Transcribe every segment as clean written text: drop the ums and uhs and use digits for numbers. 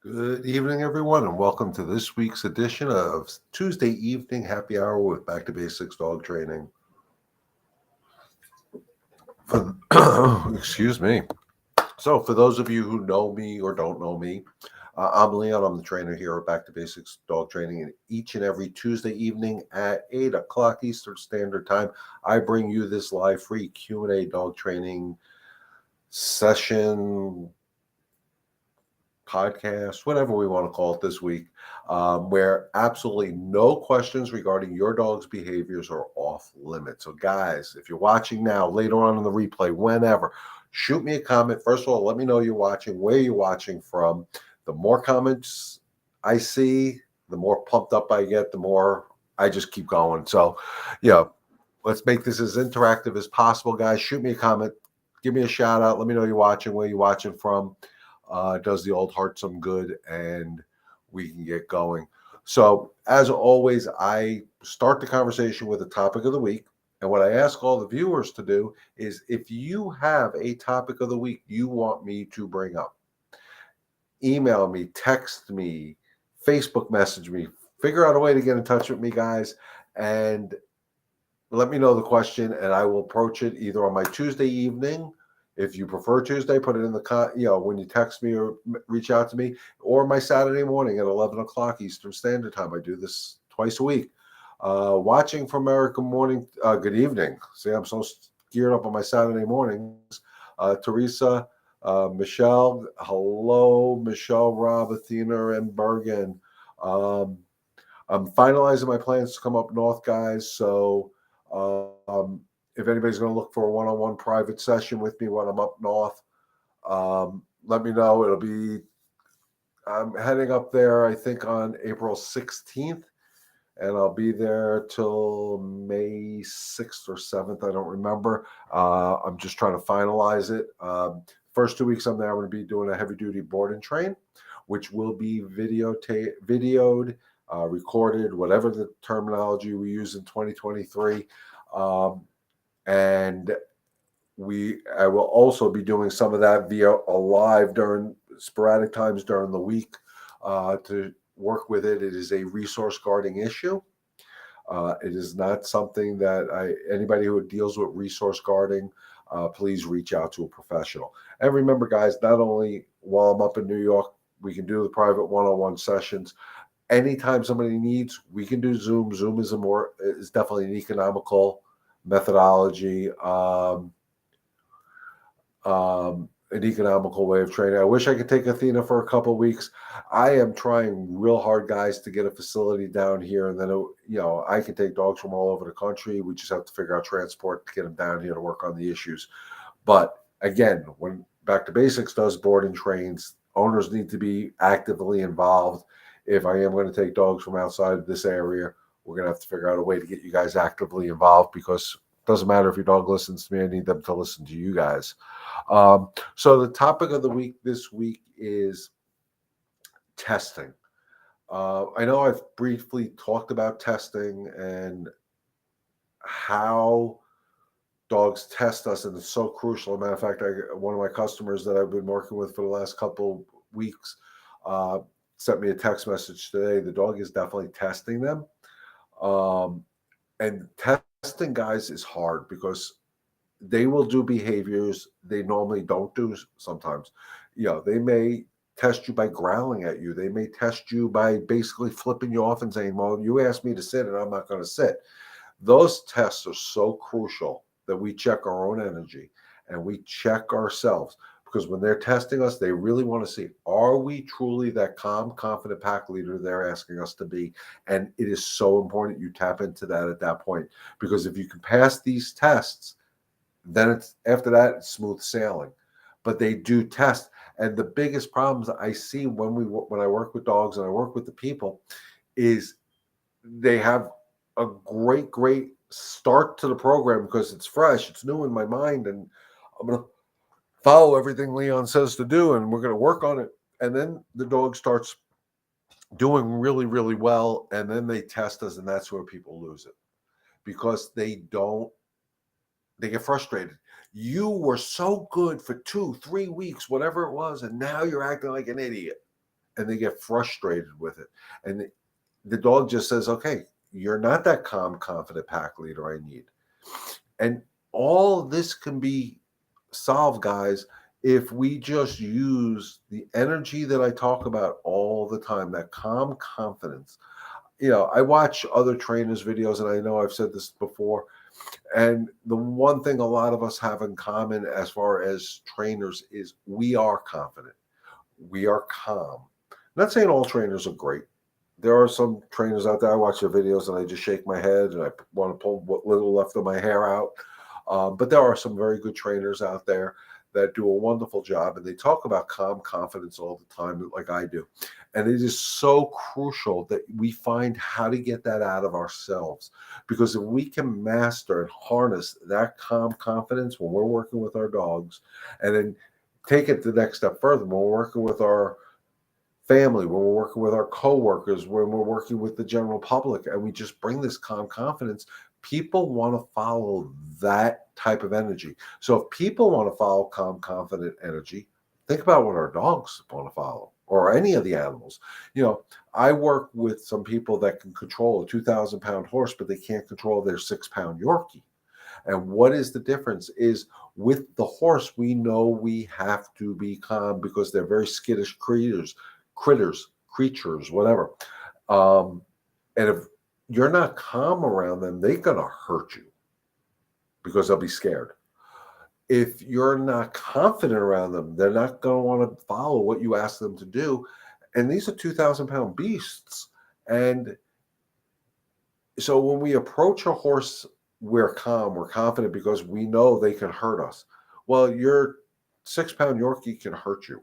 Good evening, everyone, and welcome to this week's edition of Tuesday Evening Happy Hour with Back to Basics Dog Training. For, excuse me. So, for those of you who know me or don't know me, I'm Leon. I'm the trainer here at Back to Basics Dog Training, and each and every Tuesday evening at 8 o'clock Eastern Standard Time, I bring you this live free Q&A dog training session, podcast, whatever we want to call it this week, where absolutely no questions regarding your dog's behaviors are off limits. So, guys, if you're watching now, later on in the replay, whenever, shoot me a comment. First of all, let me know you're watching, where you're watching from. The more comments I see, the more pumped up I get, the more I just keep going. So, let's make this as interactive as possible, guys. Shoot me a comment, give me a shout out, let me know you're watching, where you're watching from. Does the old heart some good, and we can get going. So, as always, I start the conversation with a topic of the week. And what I ask all the viewers to do is if you have a topic of the week you want me to bring up, email me, text me, Facebook message me, figure out a way to get in touch with me, guys, and let me know the question, and I will approach it either on my Tuesday evening. If you prefer Tuesday, put it in when you text me or reach out to me, or my Saturday morning at 11 o'clock Eastern Standard Time. I do this twice a week. Watching from America morning, good evening. See, I'm so geared up on my Saturday mornings. Teresa, Michelle, hello, Michelle, Rob, Athena, and Bergen. Um, I'm finalizing my plans to come up north, guys. So if anybody's going to look for a one-on-one private session with me when I'm up north, let me know. I'm heading up there, I think, on April 16th, and I'll be there till May 6th or 7th. I don't remember. I'm just trying to finalize it. First 2 weeks I'm there, I'm going to be doing a heavy-duty board and train, which will be videoed, recorded, whatever the terminology we use in 2023. And I will also be doing some of that via a live during sporadic times during the week to work with it. It is a resource guarding issue. It is not something that anybody who deals with resource guarding, please reach out to a professional. And remember, guys, not only while I'm up in New York, we can do the private one-on-one sessions. Anytime somebody needs, we can do Zoom. Zoom is definitely an economical methodology, an economical way of training. I wish I could take Athena for a couple of weeks. I am trying real hard, guys, to get a facility down here, and then I can take dogs from all over the country. We just have to figure out transport to get them down here to work on the issues. But again, when Back to Basics does board and trains, owners need to be actively involved. If I am going to take dogs from outside of this area, we're going to have to figure out a way to get you guys actively involved, because it doesn't matter if your dog listens to me. I need them to listen to you guys. So the topic of the week this week is testing. I know I've briefly talked about testing and how dogs test us, and it's so crucial. As a matter of fact, one of my customers that I've been working with for the last couple weeks sent me a text message today. The dog is definitely testing them. And testing, guys, is hard because they will do behaviors they normally don't do sometimes. They may test you by growling at you. They may test you by basically flipping you off and saying, well, you asked me to sit and I'm not going to sit. Those tests are so crucial that we check our own energy and we check ourselves, because when they're testing us, they really want to see, are we truly that calm, confident pack leader they're asking us to be? And it is so important you tap into that at that point, because if you can pass these tests, then it's after that it's smooth sailing. But they do test, and the biggest problems I see when I work with dogs and I work with the people is they have a great start to the program because it's fresh, it's new in my mind, and I'm going to follow everything Leon says to do, and we're going to work on it. And then the dog starts doing really, really well, and then they test us, and that's where people lose it, because they get frustrated. You were so good for 2-3 weeks, whatever it was, and now you're acting like an idiot. and they get frustrated with it. And the dog just says, okay, you're not that calm, confident pack leader I need. And all this can be solved, guys, if we just use the energy that I talk about all the time, that calm confidence. I watch other trainers' videos, and I know I've said this before. And the one thing a lot of us have in common as far as trainers is we are confident. We are calm. I'm not saying all trainers are great. There are some trainers out there. I watch their videos and I just shake my head and I want to pull what little left of my hair out. But there are some very good trainers out there that do a wonderful job, and they talk about calm confidence all the time, like I do. And it is so crucial that we find how to get that out of ourselves, because if we can master and harness that calm confidence when we're working with our dogs, and then take it the next step further when we're working with our family, when we're working with our coworkers, when we're working with the general public, and we just bring this calm confidence, people want to follow that type of energy. So if people want to follow calm, confident energy, think about what our dogs want to follow, or any of the animals. I work with some people that can control a 2,000-pound horse, but they can't control their 6-pound Yorkie. And what is the difference is, with the horse, we know we have to be calm because they're very skittish creatures, whatever. And if you're not calm around them, they're going to hurt you because they'll be scared. If you're not confident around them, they're not going to want to follow what you ask them to do. And these are 2,000-pound beasts. And so when we approach a horse, we're calm, we're confident because we know they can hurt us. Well, your 6-pound Yorkie can hurt you.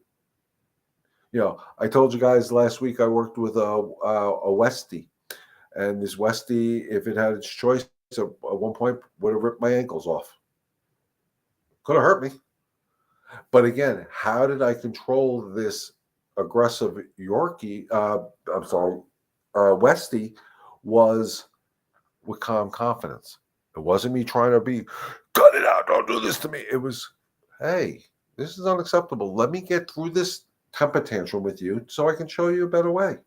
I told you guys last week I worked with a Westie, and this Westie, if it had its choice, at one point would have ripped my ankles off. Could have hurt me. But again, how did I control this aggressive Yorkie? Westie, was with calm confidence. It wasn't me trying to be, cut it out, don't do this to me. It was, hey, this is unacceptable. Let me get through this temper tantrum with you so I can show you a better way.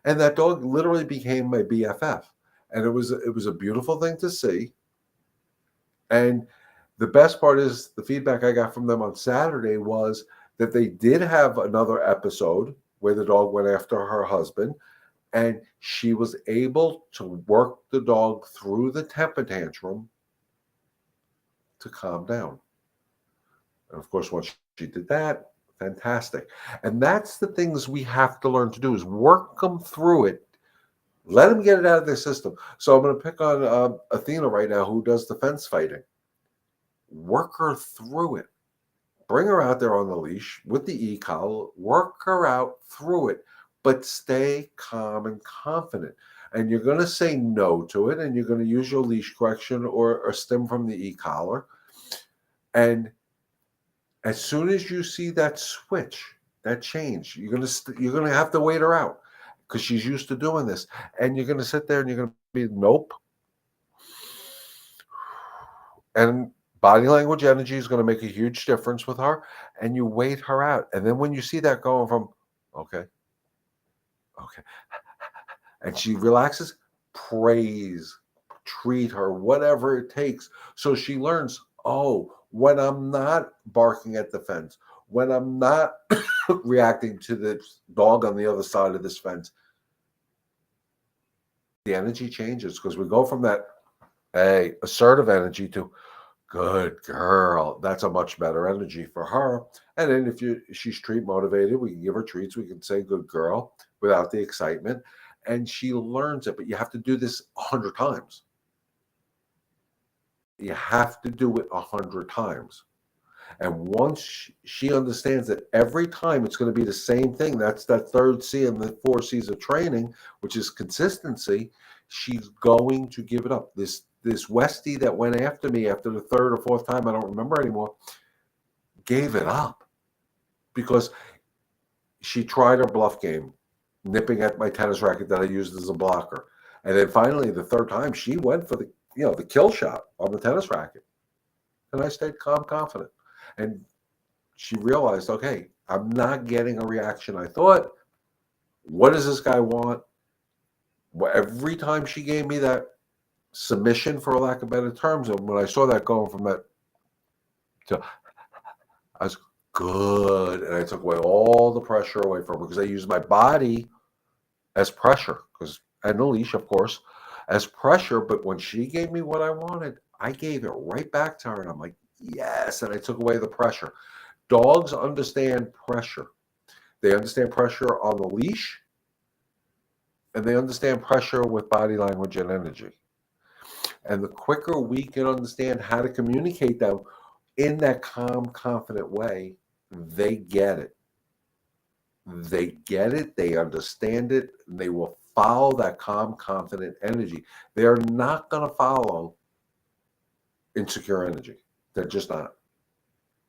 And that dog literally became my BFF. And it was a beautiful thing to see. And the best part is the feedback I got from them on Saturday was that they did have another episode where the dog went after her husband, and she was able to work the dog through the temper tantrum to calm down. And of course, once she did that, fantastic. And that's the things we have to learn to do, is work them through it. Let them get it out of their system. So I'm going to pick on Athena right now, who does the fence fighting. Work her through it. Bring her out there on the leash with the e-collar. Work her out through it, but stay calm and confident. And you're going to say no to it, and you're going to use your leash correction or a stim from the e-collar. And as soon as you see that switch, that change, you're going to have to wait her out, because she's used to doing this. And you're going to sit there and you're going to be, nope. And body language energy is going to make a huge difference with her. And you wait her out. And then when you see that going from, okay, and she relaxes, praise, treat her, whatever it takes. So she learns, oh, when I'm not barking at the fence, when I'm not reacting to the dog on the other side of this fence, the energy changes, because we go from that assertive energy to good girl. That's a much better energy for her. And then if she's treat motivated, we can give her treats. We can say good girl without the excitement, and she learns it. But you have to do this 100 times. You have to do it 100 times. And once she understands that every time it's going to be the same thing, that's that third C in the 4 C's of training, which is consistency, she's going to give it up. This Westie that went after me after the third or fourth time, I don't remember anymore, gave it up because she tried her bluff game, nipping at my tennis racket that I used as a blocker. And then finally, the third time, she went for the kill shot on the tennis racket. And I stayed calm, confident. And she realized, okay, I'm not getting a reaction I thought. What does this guy want? Well, every time she gave me that submission, for lack of better terms, and when I saw that going from that to, I was good, and I took away all the pressure away from her because I used my body as pressure, because and the leash, of course, as pressure. But when she gave me what I wanted, I gave it right back to her, and I'm like, yes, and I took away the pressure. Dogs understand pressure. They understand pressure on the leash, and they understand pressure with body language and energy. And the quicker we can understand how to communicate them in that calm, confident way, they get it. They get it, they understand it, and they will follow that calm, confident energy. They're not going to follow insecure energy. They're just not.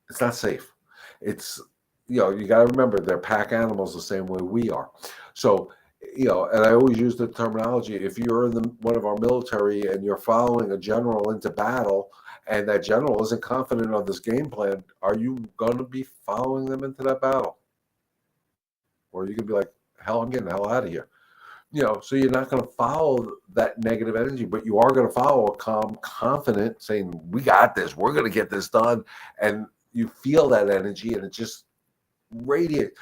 It's not safe. It's, you got to remember they're pack animals the same way we are. So, and I always use the terminology, if you're in one of our military and you're following a general into battle and that general isn't confident of this game plan, are you going to be following them into that battle? Or you could be like, hell, I'm getting the hell out of here. So you're not going to follow that negative energy, but you are going to follow a calm, confident, saying, we got this, we're going to get this done. And you feel that energy and it just radiates.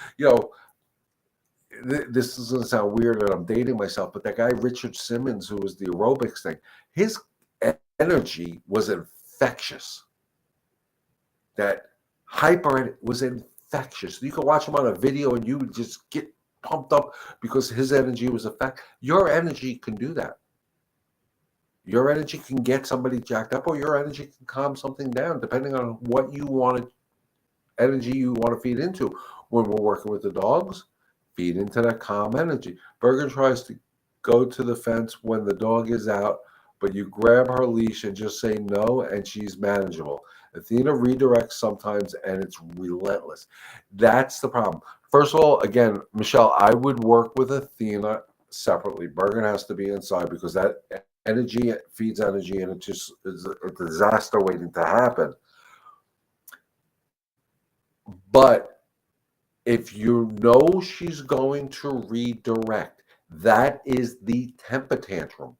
This is going to sound weird and I'm dating myself, but that guy, Richard Simmons, who was the aerobics thing, his energy was infectious. That hyper was infectious. You could watch him on a video and you would just get pumped up because his energy was effective. Your energy can do that. Your energy can get somebody jacked up, or your energy can calm something down, depending on what energy you want to feed into. When we're working with the dogs, feed into that calm energy. Bergen tries to go to the fence when the dog is out, but you grab her leash and just say no, and she's manageable. Athena redirects sometimes, and it's relentless. That's the problem. First of all, again, Michelle, I would work with Athena separately. Bergen has to be inside because that energy feeds energy, and it just is a disaster waiting to happen. But if you know she's going to redirect, that is the temper tantrum.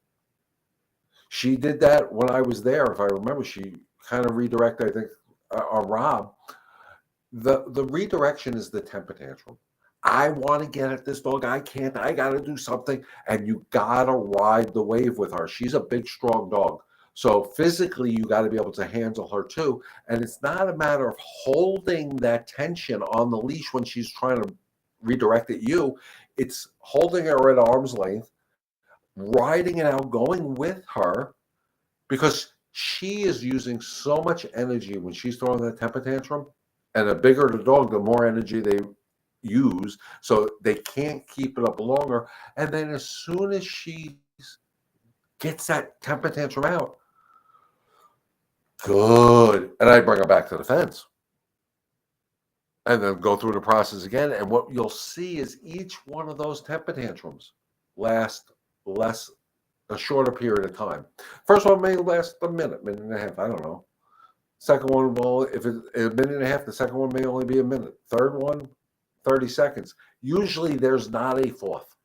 She did that when I was there. If I remember, she kind of redirected, I think, on Rob. The redirection is the temper tantrum. I want to get at this dog. I can't. I got to do something. And you got to ride the wave with her. She's a big, strong dog. So physically, you got to be able to handle her too. And it's not a matter of holding that tension on the leash when she's trying to redirect at you. It's holding her at arm's length, riding it out, going with her, because she is using so much energy when she's throwing that temper tantrum. And the bigger the dog, the more energy they use. So they can't keep it up longer. And then as soon as she gets that temper tantrum out, good. And I bring her back to the fence. And then go through the process again. And what you'll see is each one of those temper tantrums last a shorter period of time. First one may last a minute and a half. I don't know. Second one will, if it's a minute and a half, the second one may only be a minute. Third one, 30 seconds. Usually there's not a fourth.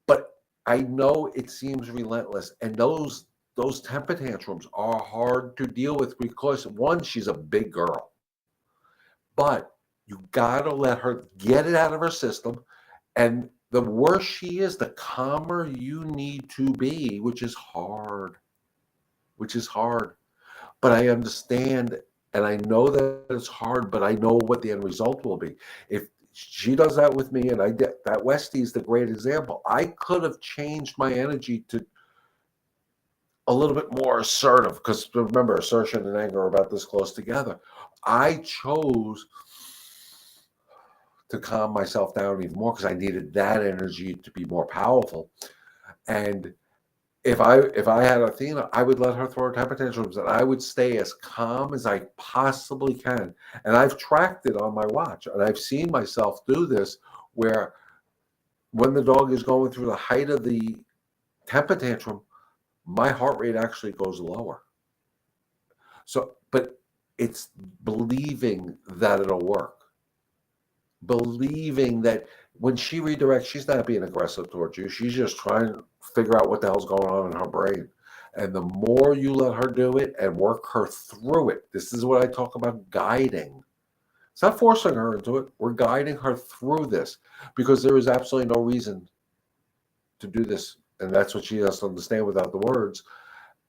But I know it seems relentless. And those temper tantrums are hard to deal with because, one, she's a big girl. But you got to let her get it out of her system. And the worse she is, the calmer you need to be, which is hard. But I understand, and I know that it's hard, but I know what the end result will be. If she does that with me, and I did that, Westie is the great example. I could have changed my energy to a little bit more assertive, because remember, assertion and anger are about this close together. I chose to calm myself down even more because I needed that energy to be more powerful. And if I had Athena, I would let her throw her temper tantrums, and I would stay as calm as I possibly can. And I've tracked it on my watch, and I've seen myself do this, where when the dog is going through the height of the temper tantrum, my heart rate actually goes lower. So, but it's believing that it'll work. believing that when she redirects, she's not being aggressive towards you. She's just trying to figure out what the hell's going on in her brain. And the more you let her do it and work her through it, this is what I talk about guiding. It's not forcing her into it. We're guiding her through this because there is absolutely no reason to do this. And that's what she has to understand without the words.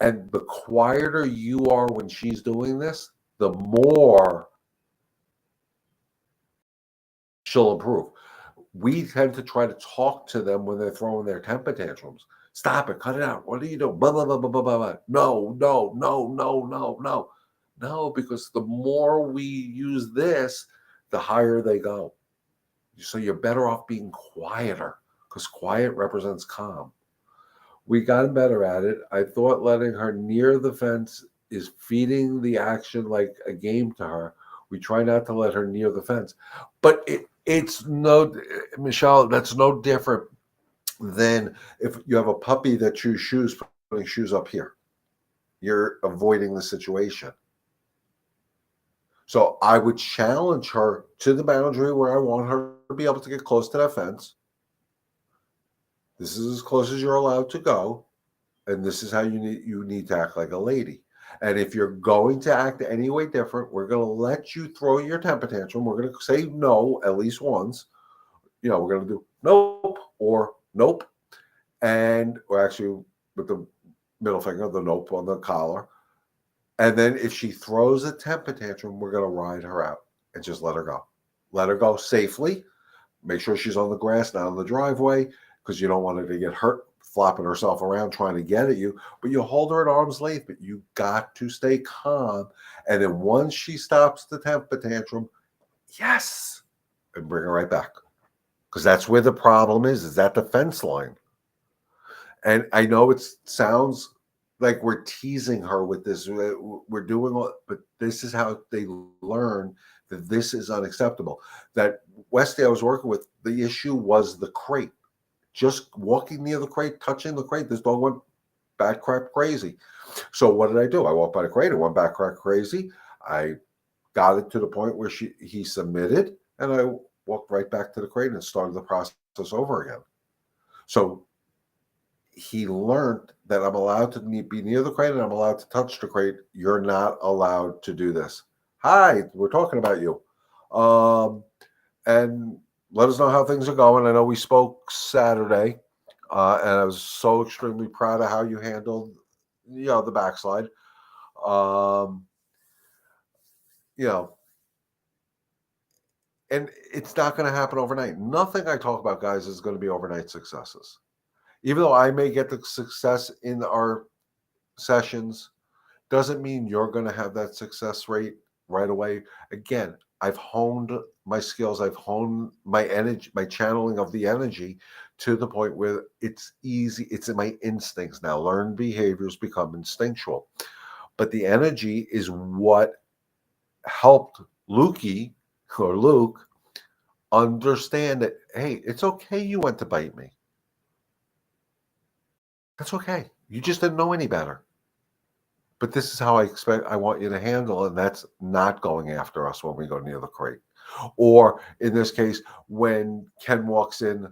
And the quieter you are when she's doing this, the more she'll improve. We tend to try to talk to them when they're throwing their temper tantrums. Stop it, cut it out. What are you doing? Blah, blah, blah, blah, blah, blah, blah. No, no, no, no, no, no. No, because the more we use this, the higher they go. So you're better off being quieter because quiet represents calm. We got better at it. I thought letting her near the fence is feeding the action like a game to her. We try not to let her near the fence. But it's no, Michelle, that's no different than if you have a puppy that chews shoes, putting shoes up here. You're avoiding the situation. So I would challenge her to the boundary where I want her to be able to get close to that fence. This is as close as you're allowed to go. And this is how you need to act like a lady. And if you're going to act any way different, we're going to let you throw your temper tantrum. We're going to say no at least once. We're going to do nope or nope. And we're actually with the middle finger, the nope on the collar. And then if she throws a temper tantrum, we're going to ride her out and just let her go. Let her go safely. Make sure she's on the grass, not on the driveway, because you don't want her to get hurt flopping herself around trying to get at you. But you hold her at arm's length, but you got to stay calm. And then once she stops the temper tantrum, yes, and bring her right back. Because that's where the problem is at the fence line. And I know it sounds like we're teasing her with this. We're doing all, but this is how they learn that this is unacceptable. That Westy I was working with, the issue was the crate. Just walking near the crate, touching the crate, this dog went bat crap crazy. So what did I do? I walked by the crate, it went bat crap crazy. I got it to the point where he submitted, and I walked right back to the crate and started the process over again. So he learned that I'm allowed to be near the crate and I'm allowed to touch the crate. You're not allowed to do this. Hi, we're talking about you. And let us know how things are going. I know we spoke Saturday, and I was so extremely proud of how you handled, the backslide. You know, and it's not going to happen overnight. Nothing I talk about, guys, is going to be overnight successes. Even though I may get the success in our sessions, doesn't mean you're going to have that success rate right away. Again, I've honed my skills. I've honed my energy, my channeling of the energy to the point where it's easy. It's in my instincts now. Learned behaviors become instinctual. But the energy is what helped Luke understand that, hey, it's okay you went to bite me. That's okay. You just didn't know any better. But this is how I want you to handle it, and that's not going after us when we go near the crate. Or in this case, when Ken walks in,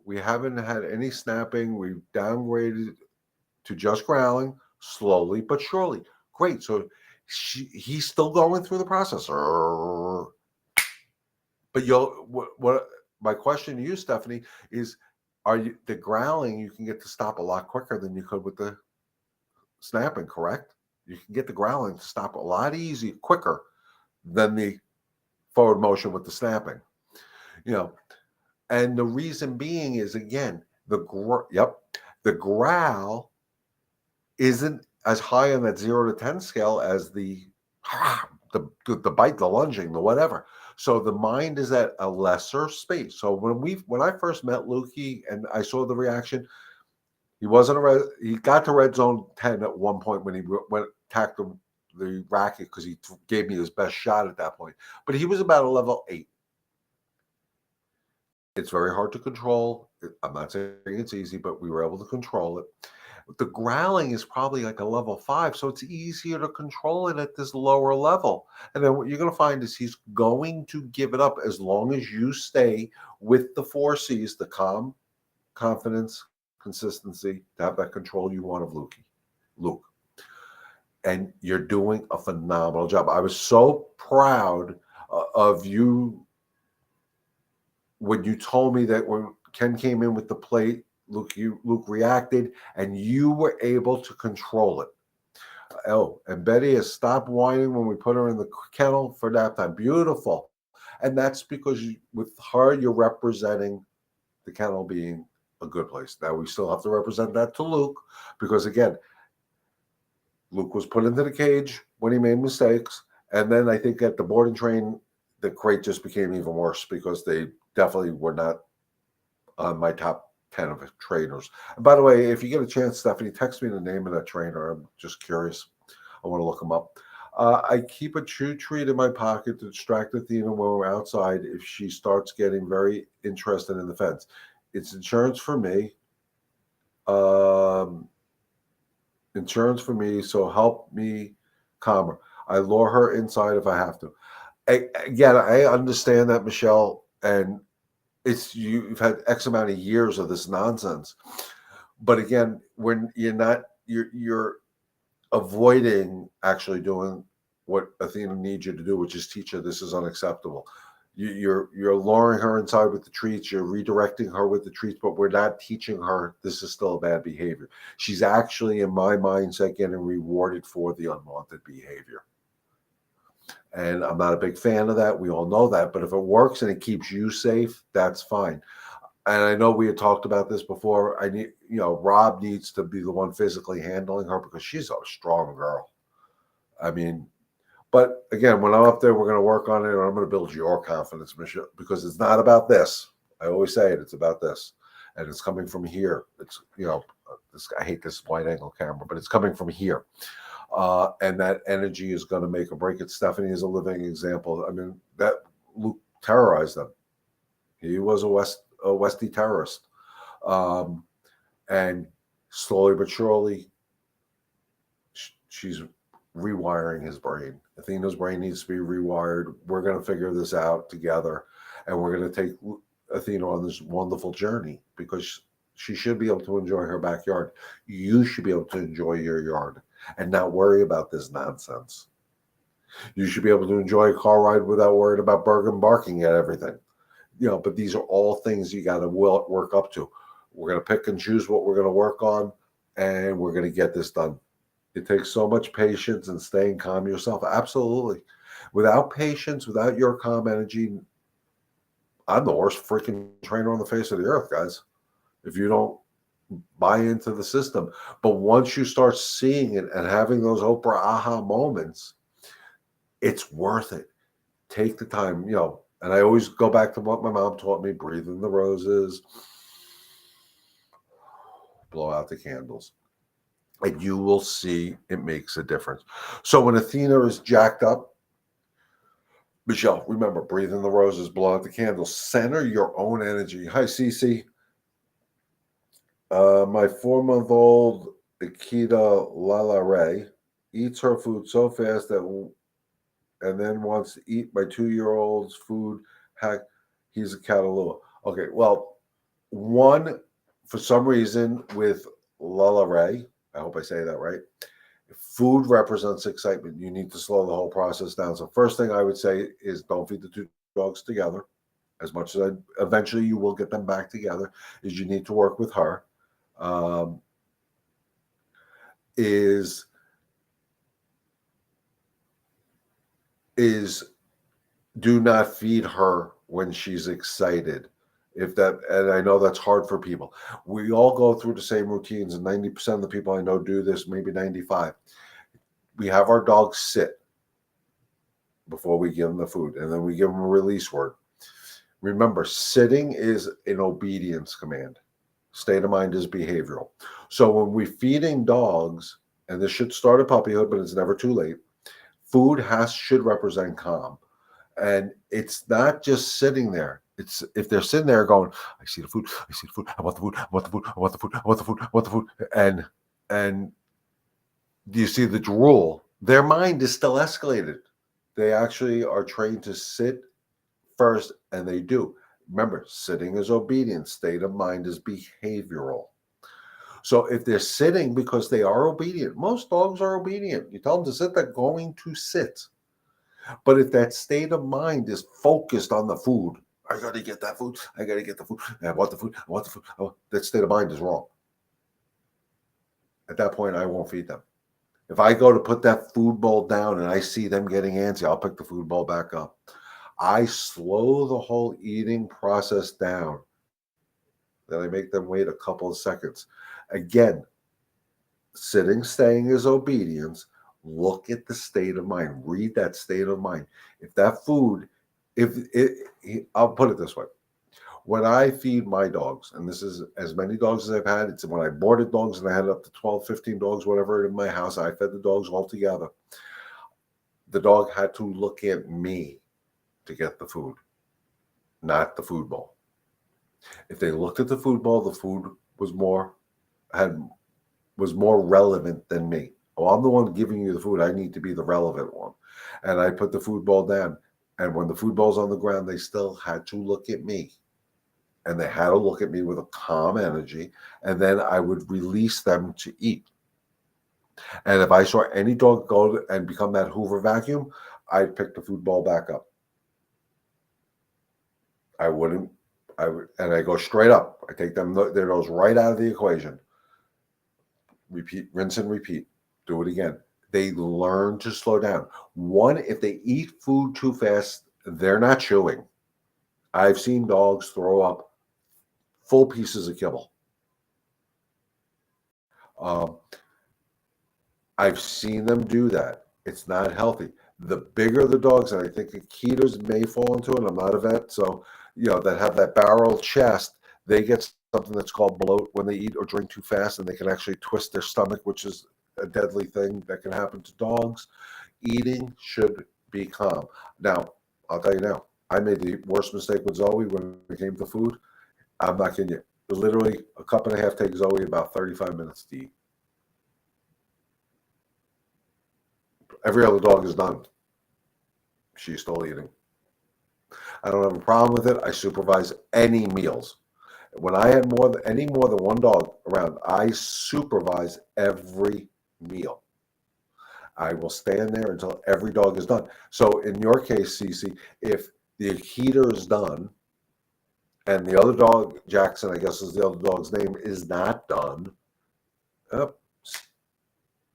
we haven't had any snapping. We've downgraded to just growling, slowly but surely. Great. So he's still going through the process. But what my question to you, Stephanie, is: the growling? You can get to stop a lot quicker than you could with the snapping, correct? You can get the growling to stop a lot quicker than the forward motion with the snapping. And the reason being is, again, the growl isn't as high on that 0 to 10 scale as the bite, the lunging, the whatever. So the mind is at a lesser space. So when I first met Lukey and I saw the reaction, he got to red zone 10 at one point when he attacked the racket because he gave me his best shot at that point. But he was about a level 8. It's very hard to control. I'm not saying it's easy, but we were able to control it. The growling is probably like a level 5, so it's easier to control it at this lower level. And then what you're going to find is he's going to give it up as long as you stay with the 4 C's: the calm, confidence, consistency, to have that control you want of Luke. And you're doing a phenomenal job. I was so proud of you when you told me that when Ken came in with the plate, Luke reacted, and you were able to control it. Oh, and Betty has stopped whining when we put her in the kennel for nap time. Beautiful. And that's because with her, you're representing the kennel being a good place. Now, we still have to represent that to Luke, because again, Luke was put into the cage when he made mistakes. And then I think at the board and train, the crate just became even worse because they definitely were not on my top 10 of trainers. And by the way, if you get a chance, Stephanie, text me the name of that trainer. I'm just curious. I want to look him up. I keep a chew treat in my pocket to distract Athena when we're outside if she starts getting very interested in the fence. It's insurance for me. Insurance for me, so help me calm her. I lure her inside if I have to. Again, I understand that, Michelle, and you've had X amount of years of this nonsense. But again, when you're avoiding actually doing what Athena needs you to do, which is teach her this is unacceptable. You're luring her inside with the treats, you're redirecting her with the treats, but we're not teaching her this is still a bad behavior. She's actually, in my mindset, getting rewarded for the unwanted behavior. And I'm not a big fan of that. We all know that. But if it works and it keeps you safe, that's fine. And I know we had talked about this before. Rob needs to be the one physically handling her because she's a strong girl. I mean, but again, when I'm up there, we're going to work on it, and I'm going to build your confidence, Michelle, because it's not about this. I always say it. It's about this. And it's coming from here. It's, I hate this wide angle camera, but it's coming from here. And that energy is going to make or break it. Stephanie is a living example. I mean, that Luke terrorized them. He was a Westie terrorist. And slowly but surely, she's rewiring his brain. Athena's brain needs to be rewired. We're going to figure this out together. And we're going to take Athena on this wonderful journey because she should be able to enjoy her backyard. You should be able to enjoy your yard and not worry about this nonsense. You should be able to enjoy a car ride without worrying about Bergen barking at everything. But these are all things you got to work up to. We're going to pick and choose what we're going to work on, and we're going to get this done. It takes so much patience and staying calm yourself. Absolutely. Without patience, without your calm energy, I'm the worst freaking trainer on the face of the earth, guys. If you don't buy into the system. But once you start seeing it and having those Oprah aha moments, it's worth it. Take the time, and I always go back to what my mom taught me: breathe in the roses, blow out the candles. And you will see it makes a difference. So when Athena is jacked up, Michelle, remember, breathe in the roses, blow out the candles, center your own energy. Hi, Cece. My 4-month-old Akita Lala Ray eats her food so fast and then wants to eat my 2-year-old's food. Heck, he's a Catalua. Okay, well, for some reason with Lala Ray, I hope I say that right, food represents excitement. You need to slow the whole process down. So first thing I would say is don't feed the two dogs together. As much as eventually you will get them back together, is you need to work with her. Is do not feed her when she's excited. And I know that's hard for people. We all go through the same routines, and 90% of the people I know do this, maybe 95. We have our dogs sit before we give them the food, and then we give them a release word. Remember, sitting is an obedience command. State of mind is behavioral. So when we're feeding dogs, and this should start at puppyhood, but it's never too late, food should represent calm. And it's not just sitting there. It's if they're sitting there going, I see the food, I want the food, I want the food, I want the food, I want the food, I want the food. And And do you see the drool? Their mind is still escalated. They actually are trained to sit first, and they do. Remember, sitting is obedience, state of mind is behavioral. So if they're sitting because they are obedient, most dogs are obedient. You tell them to sit, they're going to sit. But if that state of mind is focused on the food, I got to get that food, I got to get the food, I want the food, I want the food. Oh, that state of mind is wrong. At that point, I won't feed them. If I go to put that food bowl down and I see them getting antsy, I'll pick the food bowl back up. I slow the whole eating process down. Then I make them wait a couple of seconds. Again, sitting, staying is obedience. Look at the state of mind. Read that state of mind. If that food, if it, I'll put it this way. When I feed my dogs, and this is as many dogs as I've had, it's when I boarded dogs and I had up to 12, 15 dogs, whatever, in my house, I fed the dogs all together. The dog had to look at me to get the food, not the food bowl. If they looked at the food bowl, the food was more relevant than me. Oh, I'm the one giving you the food. I need to be the relevant one. And I put the food bowl down. And when the food bowl's on the ground, they still had to look at me. And they had to look at me with a calm energy. And then I would release them to eat. And if I saw any dog go and become that Hoover vacuum, I'd pick the food bowl back up. I would, and I go straight up. I take them, their nose right out of the equation. Repeat, rinse and repeat. Do it again. They learn to slow down. One, if they eat food too fast, they're not chewing. I've seen dogs throw up full pieces of kibble. I've seen them do that. It's not healthy. The bigger the dogs, and I think Akitas may fall into it. I'm not a vet, so that have that barrel chest, they get something that's called bloat when they eat or drink too fast, and they can actually twist their stomach, which is a deadly thing that can happen to dogs. Eating should be calm. Now, I'll tell you now, I made the worst mistake with Zoe when it came to food. I'm not kidding you. Literally, a cup and a half takes Zoe about 35 minutes to eat. Every other dog is done. She's still eating. I don't have a problem with it. I supervise any meals. When I had any more than one dog around, I supervise every meal. I will stand there until every dog is done. So in your case, Cece, if the Akita is done and the other dog, Jackson, I guess is the other dog's name, is not done,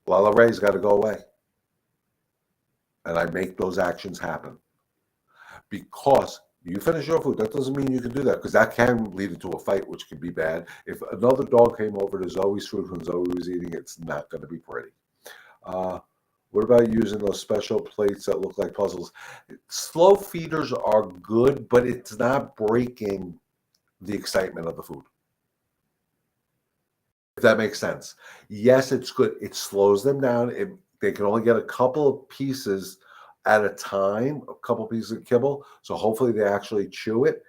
Lala Ray's got to go away. And I make those actions happen. Because you finish your food, that doesn't mean you can do that, because that can lead into a fight, which can be bad. If another dog came over to Zoe's food when Zoe was eating, it's not going to be pretty. What about using those special plates that look like puzzles? Slow feeders are good, but it's not breaking the excitement of the food. If that makes sense. Yes, it's good. It slows them down. They can only get a couple of pieces at a time, a couple pieces of kibble. So hopefully they actually chew it,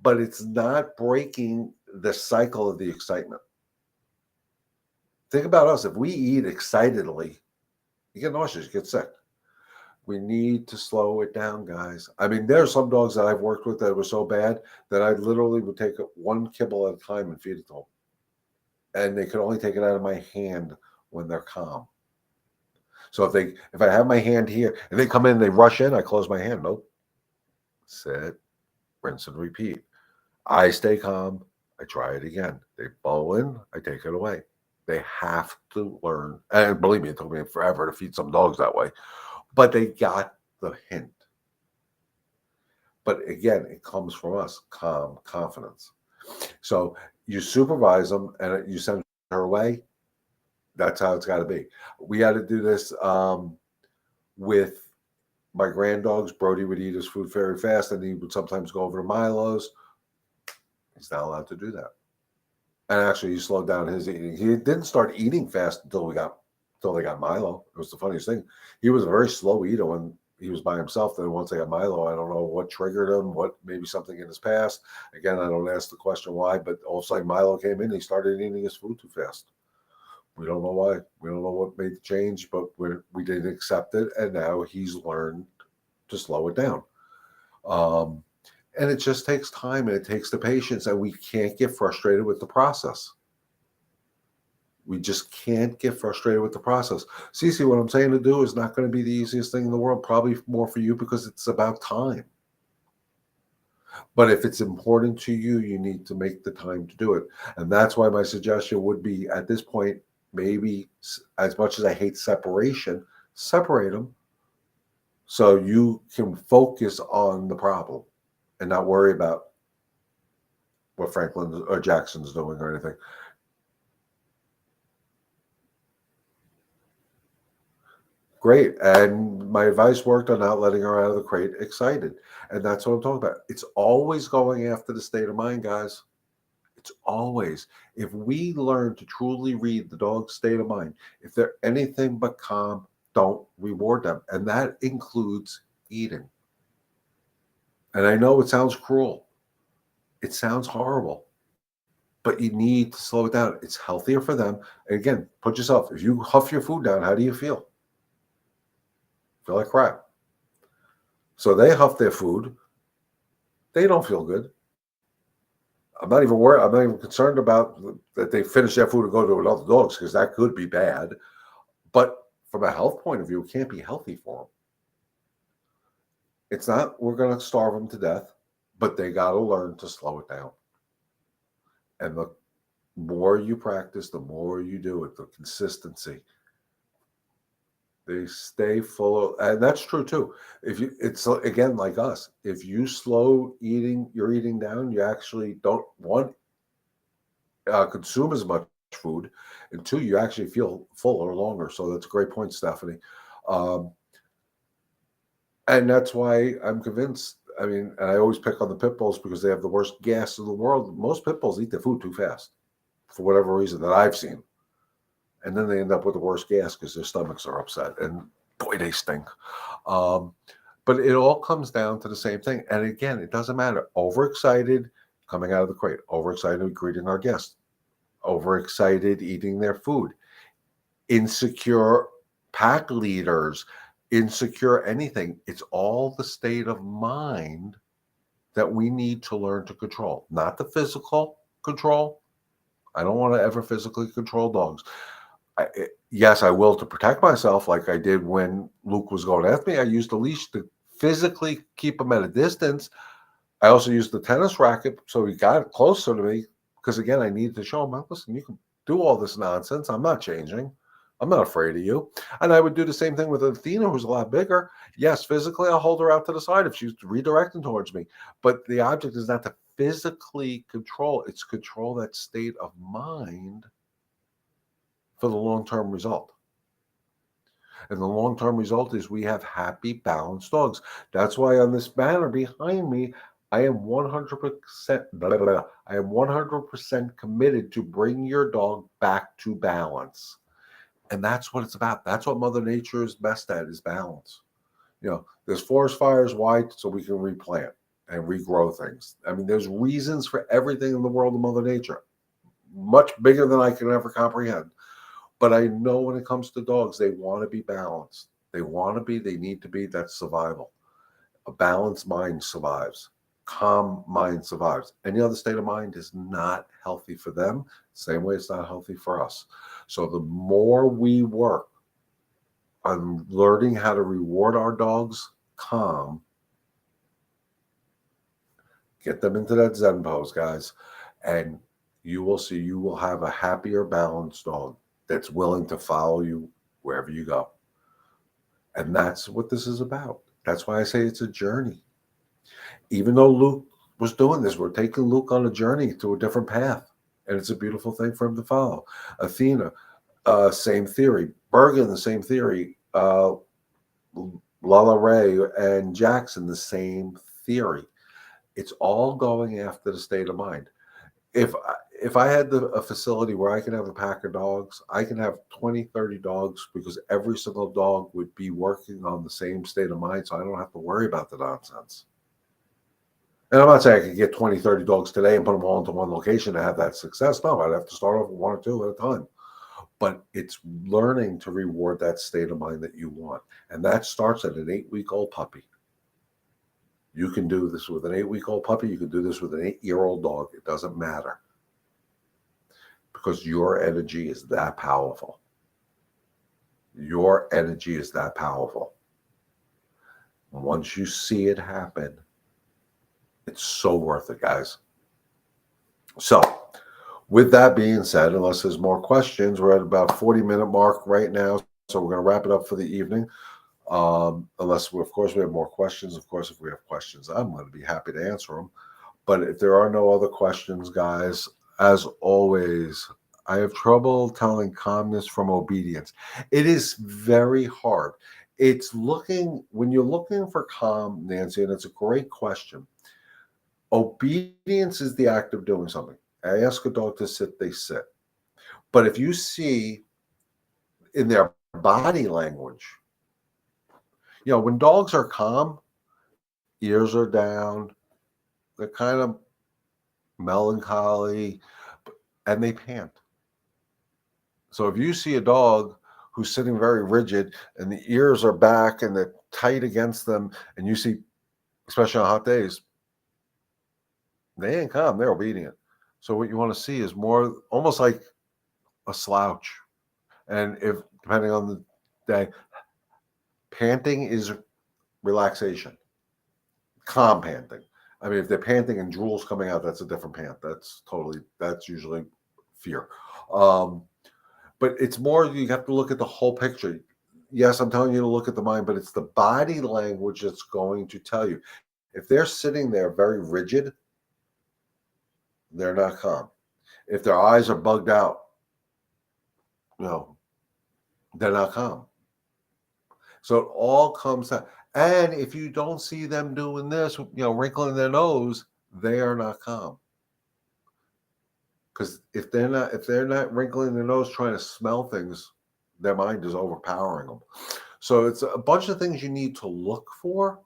but it's not breaking the cycle of the excitement. Think about us. If we eat excitedly, you get nauseous, you get sick. We need to slow it down, guys. I mean, there are some dogs that I've worked with that were so bad that I literally would take one kibble at a time and feed it to them. And they could only take it out of my hand when they're calm. So if I have my hand here and they come in and they rush in, I close my hand. Nope. Sit, rinse and repeat. I stay calm. I try it again. They bow in. I take it away. They have to learn. And believe me, it took me forever to feed some dogs that way. But they got the hint. But again, it comes from us, calm confidence. So you supervise them and you send her away. That's how it's got to be. We had to do this with my grand dogs. Brody would eat his food very fast, and he would sometimes go over to Milo's. He's not allowed to do that. And actually, he slowed down his eating. He didn't start eating fast until they got Milo. It was the funniest thing. He was a very slow eater when he was by himself. Then once they got Milo, I don't know what triggered him. Maybe something in his past. Again, I don't ask the question why, but all of a sudden Milo came in. He started eating his food too fast. We don't know why. We don't know what made the change, but we didn't accept it, and now he's learned to slow it down. Um, and it just takes time and it takes the patience, and we can't get frustrated with the process. We just can't get frustrated with the process. Cece, what I'm saying to do is not going to be the easiest thing in the world, probably more for you because it's about time. But if it's important to you, you need to make the time to do it. And that's why my suggestion would be at this point, maybe as much as I hate separation, separate them so you can focus on the problem and not worry about what Franklin or Jackson's doing or anything. Great. And my advice worked on not letting her out of the crate excited. And that's what I'm talking about. It's always going after the state of mind, guys. It's always. If we learn to truly read the dog's state of mind, if they're anything but calm, don't reward them. And that includes eating. And I know it sounds cruel, it sounds horrible, but you need to slow it down. It's healthier for them. And again, put yourself, if you huff your food down, how do you feel? Feel like crap. So they huff their food. They don't feel good. I'm not even worried. I'm not even concerned about that they finish their food and go to another dog's because that could be bad. But from a health point of view, it can't be healthy for them. It's not we're going to starve them to death, but they got to learn to slow it down. And the more you practice, the more you do it, the consistency. They stay full of, and that's true too. If you, it's again like us. If you slow eating, your eating down, you actually don't want consume as much food, and two, you actually feel fuller longer. So that's a great point, Stephanie. Um, and that's why I'm convinced. I mean, and I always pick on the pit bulls because they have the worst gas in the world. Most pit bulls eat their food too fast, for whatever reason that I've seen, and then they end up with the worst gas because their stomachs are upset, and boy, they stink. Um, but it all comes down to the same thing. And again, it doesn't matter. Overexcited coming out of the crate, overexcited greeting our guests, overexcited eating their food, insecure pack leaders, insecure anything. It's all the state of mind that we need to learn to control, not the physical control. I don't want to ever physically control dogs. Yes, I will to protect myself, like I did when Luke was going after me. I used the leash to physically keep him at a distance. I also used the tennis racket so he got closer to me because, again, I needed to show him, listen, you can do all this nonsense. I'm not changing. I'm not afraid of you. And I would do the same thing with Athena, who's a lot bigger. Yes, physically, I'll hold her out to the side if she's redirecting towards me. But the object is not to physically control. It's control that state of mind for the long-term result. And the long-term result is we have happy, balanced dogs. That's why on this banner behind me, I am 100% I am 100% committed to bring your dog back to balance. And that's what it's about. That's what Mother Nature is best at, is balance. There's forest fires. Why? So we can replant and regrow things. I mean, there's reasons for everything in the world of Mother Nature, much bigger than I can ever comprehend. But I know when it comes to dogs, they want to be balanced. They need to be. That's survival. A balanced mind survives. Calm mind survives. Any other state of mind is not healthy for them. Same way it's not healthy for us. So the more we work on learning how to reward our dogs calm, get them into that Zen pose, guys, and you will see you will have a happier, balanced dog that's willing to follow you wherever you go. And that's what this is about. That's why I say it's a journey. Even though Luke was doing this, we're taking Luke on a journey to a different path. And it's a beautiful thing for him to follow. Athena, same theory. Bergen, the same theory. Lala Ray and Jackson, the same theory. It's all going after the state of mind. If I had a facility where I can have a pack of dogs, I can have 20, 30 dogs because every single dog would be working on the same state of mind, so I don't have to worry about the nonsense. And I'm not saying I could get 20, 30 dogs today and put them all into one location to have that success. No, I'd have to start off with one or two at a time. but it's learning to reward that state of mind that you want. And that starts at an 8-week-old puppy. You can do this with an 8-week-old puppy. You can do this with an 8-year-old dog. It doesn't matter, because your energy is that powerful. Your energy is that powerful. Once you see it happen, it's so worth it, guys. So, with that being said, unless there's more questions, we're at about 40-minute mark right now. So we're going to wrap it up for the evening. Unless, of course, we have more questions. Of course, if we have questions, I'm going to be happy to answer them. But if there are no other questions, guys, as always, I have trouble telling calmness from obedience. It is very hard. It's when you're looking for calm, Nancy, and it's a great question. Obedience is the act of doing something. I ask a dog to sit, they sit. But if you see in their body language, when dogs are calm, ears are down, they're kind of melancholy, and they pant. So if you see a dog who's sitting very rigid and the ears are back and they're tight against them, and you see, especially on hot days, they ain't calm, they're obedient. So what you want to see is more almost like a slouch. And if, depending on the day, panting is relaxation. Calm panting. I mean, if they're panting and drool's coming out, that's a different pant. That's usually fear. But it's more, you have to look at the whole picture. Yes, I'm telling you to look at the mind, but it's the body language that's going to tell you. If they're sitting there very rigid, they're not calm. If their eyes are bugged out, they're not calm. So it all comes down. And if you don't see them doing this, wrinkling their nose, they are not calm. Because if they're not wrinkling their nose trying to smell things, their mind is overpowering them. So it's a bunch of things you need to look for.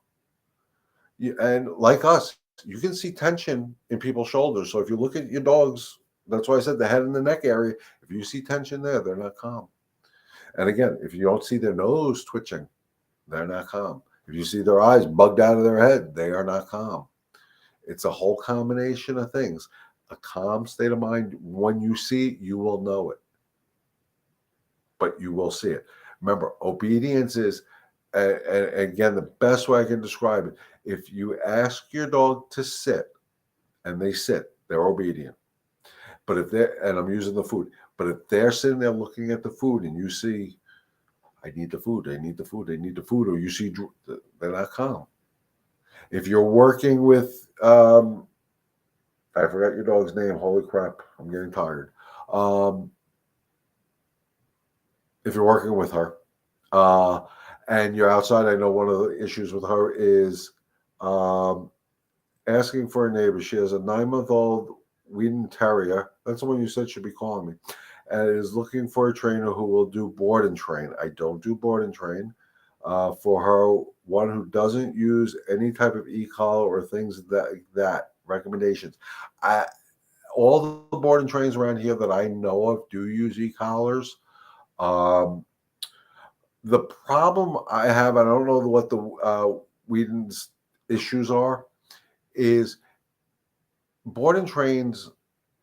And like us, you can see tension in people's shoulders. So if you look at your dogs, that's why I said the head and the neck area, if you see tension there, they're not calm. And again, if you don't see their nose twitching, they're not calm. If you see their eyes bugged out of their head, they are not calm. It's a whole combination of things. A calm state of mind, when you see it, you will know it. But you will see it. Remember, obedience is, and again, the best way I can describe it, if you ask your dog to sit and they sit, they're obedient. But and I'm using the food, but if they're sitting there looking at the food and you see, I need the food, I need the food, I need the food, or you see, they're not calm. If you're working with, I forgot your dog's name, holy crap, I'm getting tired. If you're working with her, and you're outside, I know one of the issues with her is asking for a neighbor. She has a 9-month-old Wheaten Terrier. That's the one you said should be calling me. And is looking for a trainer who will do board and train. I don't do board and train. For her, one who doesn't use any type of e-collar or things that recommendations. All the board and trains around here that I know of do use e-collars. The problem I have, I don't know what the Wheaten's issues are, is board and trains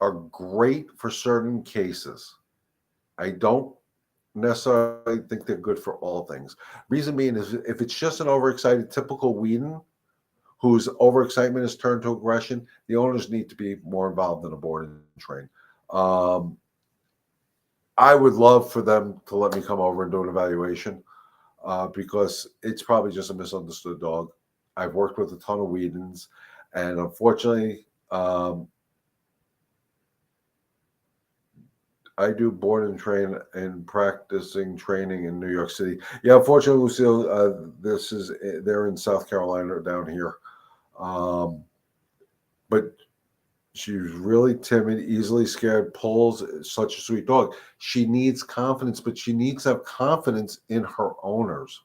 are great for certain cases. I don't necessarily think they're good for all things. Reason being is if it's just an overexcited typical Wheaten whose overexcitement is turned to aggression, the owners need to be more involved in a board and train. I would love for them to let me come over and do an evaluation because it's probably just a misunderstood dog. I've worked with a ton of Wheatens, and unfortunately, I do board and train and practicing training in New York City. Yeah, unfortunately, Lucille, they're in South Carolina down here. But she's really timid, easily scared, pulls, such a sweet dog. She needs confidence, but she needs to have confidence in her owners.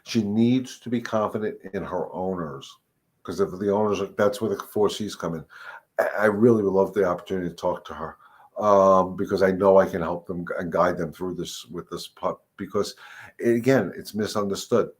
She needs to be confident in her owners, because if the owners, that's where the 4 C's come in. I really would love the opportunity to talk to her, because I know I can help them and guide them through this with this pup, because again, it's misunderstood.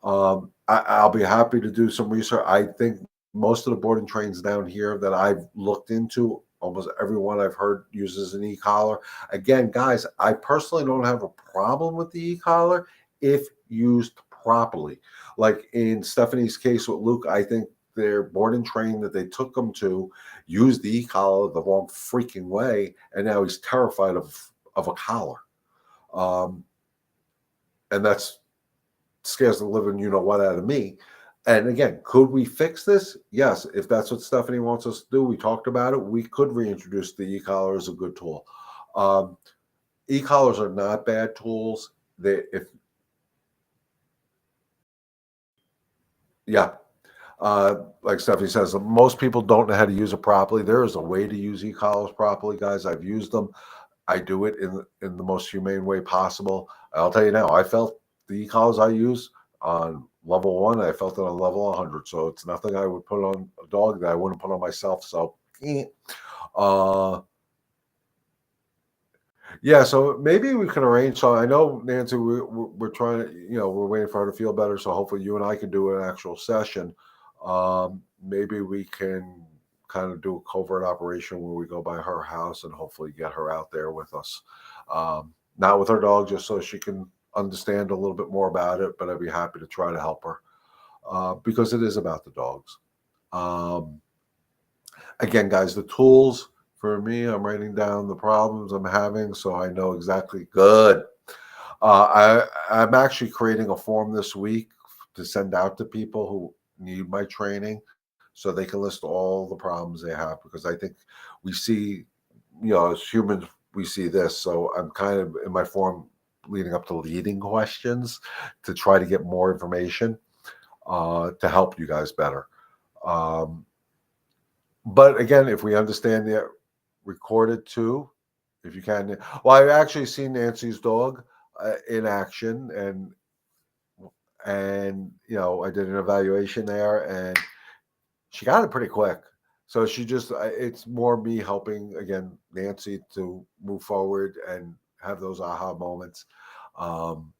I'll be happy to do some research. I think most of the boarding trains down here that I've looked into, almost everyone I've heard uses an e-collar. Again, guys, I personally don't have a problem with the e-collar if used properly. Like in Stephanie's case with Luke, I think their boarding train that they took him to used the e-collar the wrong freaking way, and now he's terrified of a collar. Um, and that's scares the living you know what out of me. And again, could we fix this? Yes, if that's what Stephanie wants us to do. We talked about it. We could reintroduce the e-collar as a good tool. Um, e-collars are not bad tools. They, if yeah, like Stephanie says, most people don't know how to use it properly. There is a way to use e-collars properly, guys. I've used them. I do it in the most humane way possible. I'll tell you now, I felt the e-collars I use on level 1, I felt it on level 100. So it's nothing I would put on a dog that I wouldn't put on myself. So, uh, yeah. So maybe we can arrange. So I know Nancy, we're trying to, we're waiting for her to feel better. So hopefully you and I can do an actual session. Maybe we can kind of do a covert operation where we go by her house and hopefully get her out there with us. Not with her dog, just so she can understand a little bit more about it. But I'd be happy to try to help her, because it is about the dogs. Um, Again, guys, the tools for me, I'm writing down the problems I'm having so I know exactly. Good. I'm actually creating a form this week to send out to people who need my training so they can list all the problems they have, because I think we see, as humans, we see this. So I'm kind of in my form leading up to leading questions to try to get more information, to help you guys better. Um, but again, if we understand the recorded too, if you can. Well, I've actually seen Nancy's dog in action, and I did an evaluation there, and she got it pretty quick. So she just, it's more me helping again Nancy to move forward and have those aha moments. Um,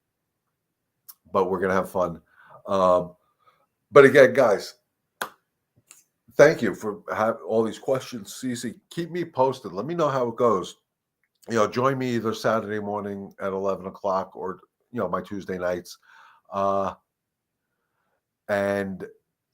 but we're gonna have fun. Um, but again, guys, thank you for all these questions. Cece, keep me posted. Let me know how it goes. Join me either Saturday morning at 11 o'clock or, my Tuesday nights. Uh, and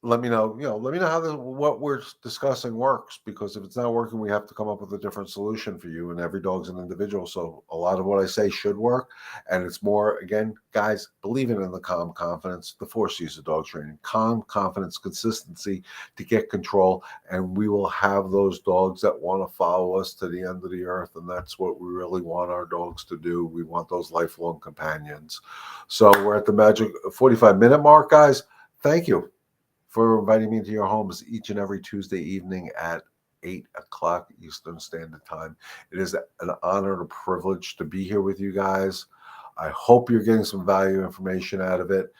let me know how what we're discussing works, because if it's not working, we have to come up with a different solution for you. And every dog's an individual. So a lot of what I say should work. And it's more, again, guys, believing in the calm confidence, the 4 C's of dog training: calm, confidence, consistency to get control. And we will have those dogs that want to follow us to the end of the earth. And that's what we really want our dogs to do. We want those lifelong companions. So we're at the magic 45-minute mark, guys. Thank you for inviting me into your homes each and every Tuesday evening at 8 o'clock Eastern Standard Time. It is an honor and a privilege to be here with you guys. I hope you're getting some value information out of it.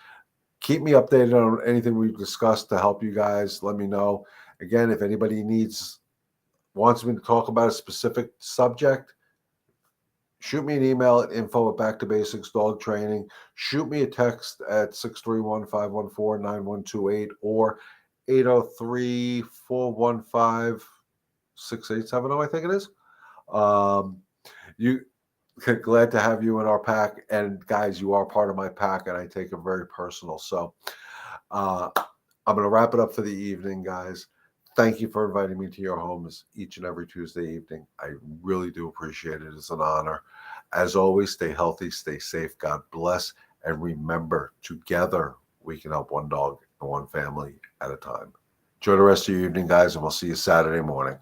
Keep me updated on anything we've discussed to help you guys. Let me know. Again, if anybody wants me to talk about a specific subject, shoot me an email at info@backtobasics dog training. Shoot me a text at 631-514-9128 or 803-415-6870, I think it is. You glad to have you in our pack. And guys, you are part of my pack, and I take it very personal. So I'm going to wrap it up for the evening, guys. Thank you for inviting me to your homes each and every Tuesday evening. I really do appreciate it. It's an honor. As always, stay healthy, stay safe. God bless. And remember, together we can help one dog and one family at a time. Enjoy the rest of your evening, guys, and we'll see you Saturday morning.